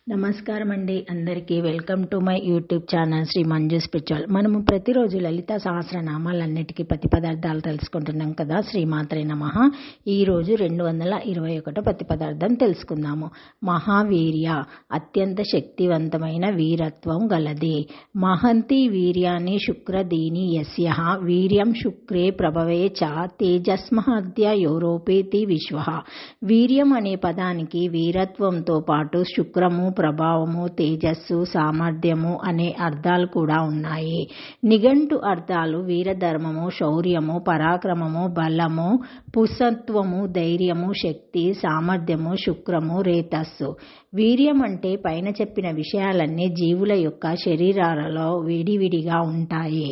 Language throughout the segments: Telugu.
నమస్కారం అండి. అందరికీ welcome to my YouTube channel Shri Manju spiritual. మనము ప్రతిరోజు లలిత సహస్రనామాలన్నిటికీ ప్రతి పదార్థాలు తెలుసుకుంటున్నాం కదా. శ్రీమాత్రే నమః. ఈరోజు 221 ప్రతి పదార్థం తెలుసుకుందాము. మహావీర్య, అత్యంత శక్తివంతమైన వీరత్వం గలది. మహంతి వీర్యాన్ని శుక్రదీని యస్యః వీర్యం శుక్రే ప్రభవే చ తేజస్మహద్య యోరోపేతి విశ్వః. వీర్యం అనే పదానికి వీరత్వంతో పాటు శుక్రము, ప్రభావము, తేజస్సు, సామర్థ్యము అనే అర్థాలు కూడా ఉన్నాయి. నిఘంటు అర్థాలు వీరధర్మము, శౌర్యము, పరాక్రమము, బలము, పురుషత్వము, ధైర్యము, శక్తి, సామర్థ్యము, శుక్రము, రేతస్సు. వీర్యం అంటే పైన చెప్పిన విషయాలన్నీ జీవుల యొక్క శరీరాలలో విడివిడిగా ఉంటాయి.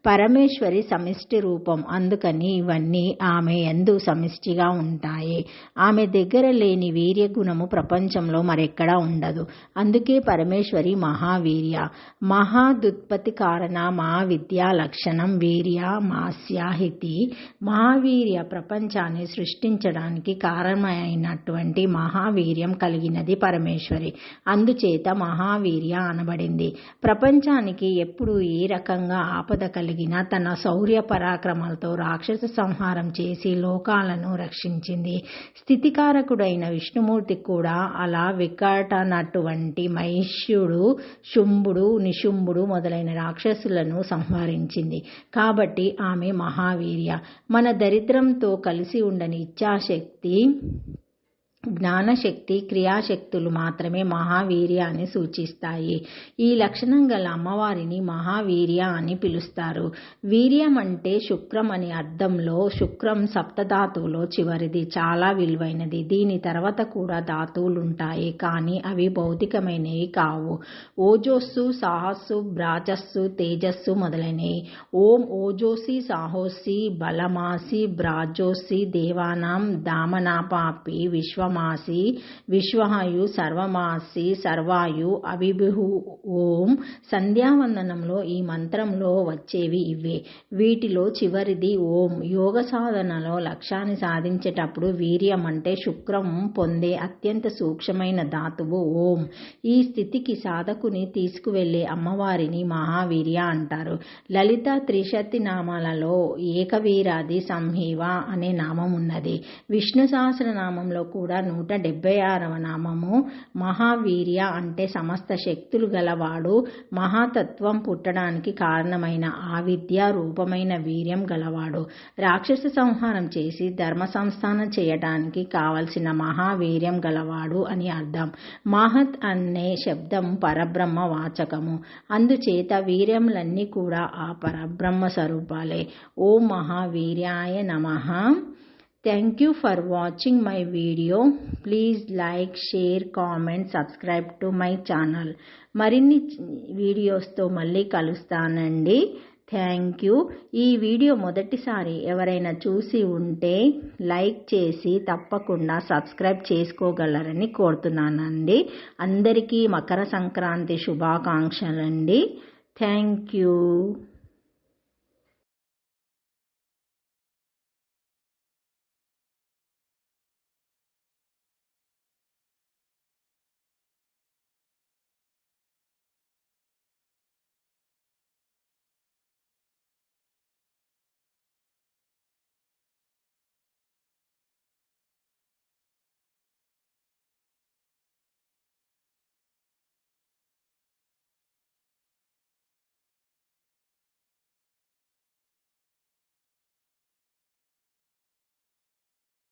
పరమేశ్వరి సమిష్టి రూపం, అందుకని ఇవన్నీ ఆమె యందు సమిష్టిగా ఉంటాయి. ఆమె దగ్గర లేని వీర్య గుణము ప్రపంచంలో మరెక్కడా ఉండదు. అందుకే పరమేశ్వరి మహావీర్య. మహాదుత్పత్తి కారణ మహావిద్యా లక్షణం వీర్య మాస్యాహితి. మహావీర్య ప్రపంచాన్ని సృష్టించడానికి కారణమైనటువంటి మహావీర్యం కలిగినది పరమేశ్వరి. అందుచేత మహావీర్య అనబడింది. ప్రపంచానికి ఎప్పుడు ఏ రకంగా ఆపద కలిగినా తన శౌర్య పరాక్రమాలతో రాక్షస సంహారం చేసి లోకాలను రక్షించింది. స్థితికారకుడైన విష్ణుమూర్తి కూడా అలా వికటనటువంటి మహిషుడు, శుంభుడు, నిశుంభుడు మొదలైన రాక్షసులను సంహరించింది. కాబట్టి ఆమె మహావీర్య. మన దరిద్రంతో కలిసి ఉండని ఇచ్ఛాశక్తి, జ్ఞానశక్తి, క్రియాశక్తులు మాత్రమే మహావీర్యాన్ని సూచిస్తాయి. ఈ లక్షణం గల అమ్మవారిని మహావీర్య అని పిలుస్తారు. వీర్యం అంటే శుక్రం అనే అర్థంలో శుక్రం సప్తధాతువులో చివరిది, చాలా విలువైనది. దీని తర్వాత కూడా ధాతువులుంటాయి, కానీ అవి భౌతికమైనవి కావు. ఓజస్సు, సాహస్సు, బ్రాజస్సు, తేజస్సు మొదలైనవి. ఓం ఓజోసి సాహోసి బలమాసి బ్రాజోసి దేవానాం దామనాపాపి విశ్వమాసి విశ్వహాయు సర్వమాసి సర్వాయు అభిభు. ఓం. సంధ్యావందనంలో ఈ మంత్రంలో వచ్చేవి ఇవే. వీటిలో చివరిది ఓం. యోగ సాధనలో లక్ష్యాన్ని సాధించేటప్పుడు వీర్యం అంటే శుక్రం పొందే అత్యంత సూక్ష్మమైన ధాతువు ఓం. ఈ స్థితికి సాధకుని తీసుకువెళ్లే అమ్మవారిని మహావీర్య అంటారు. లలిత త్రిశతి నామాలలో ఏకవీరాది సంహీవ అనే నామం ఉన్నది. విష్ణు సహస్రనామంలో కూడా 176వ నామము మహావీర్య అంటే సమస్త శక్తులు గలవాడు, మహాతత్వం పుట్టడానికి కారణమైన ఆ విద్య రూపమైన వీర్యం గలవాడు, రాక్షస సంహారం చేసి ధర్మ సంస్థానం చేయడానికి కావలసిన మహావీర్యం గలవాడు అని అర్థం. మహత్ అనే శబ్దం పరబ్రహ్మ వాచకము. అందుచేత వీర్యములన్నీ కూడా ఆ పరబ్రహ్మ స్వరూపాలే. ఓం మహావీర్యాయ నమః. Thank you for watching my video. Please like, share, comment, subscribe to my channel. మరిన్ని వీడియోస్తో మళ్ళీ కలుస్తానండి. Thank you. ఈ వీడియో మొదటిసారి ఎవరైనా చూసి ఉంటే లైక్ చేసి తప్పకుండా సబ్స్క్రైబ్ చేసుకోగలరని కోరుతున్నానండి. అందరికీ మకర సంక్రాంతి శుభాకాంక్షలండి. Thank you.